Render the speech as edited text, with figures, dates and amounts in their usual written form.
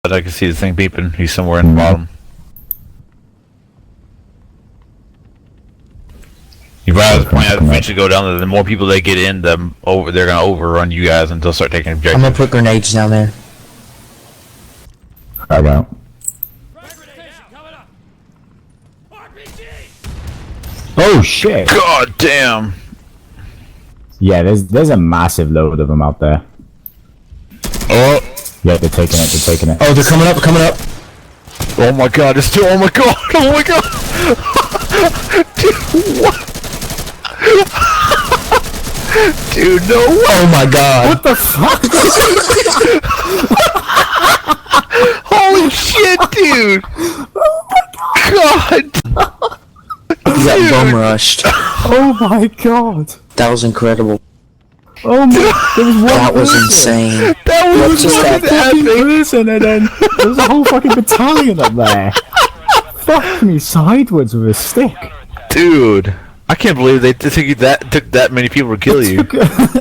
But I can see the thing beeping. He's somewhere in the bottom. You rather point out eventually go down there. The more people they get in, they're gonna overrun you guys until start taking objectives. I'm gonna put grenades down there. I won't. Oh shit! God damn! Yeah, there's a massive load of them out there. Oh! Yeah, they're taking it. They're taking it. Oh, they're coming up, coming up. Oh my god! It's too. Oh my god! Oh my god! Dude, what? Dude, no way! Oh my god. What the fuck? Holy shit, dude! Oh my god! You got bum rushed. Oh my god! That was incredible. Oh my! There was one That was person. insane. That was What just fucking happened? epic! Person, and then there was a whole fucking battalion up there. Fuck me sideways with a stick. Dude, I can't believe they took that many people to kill you.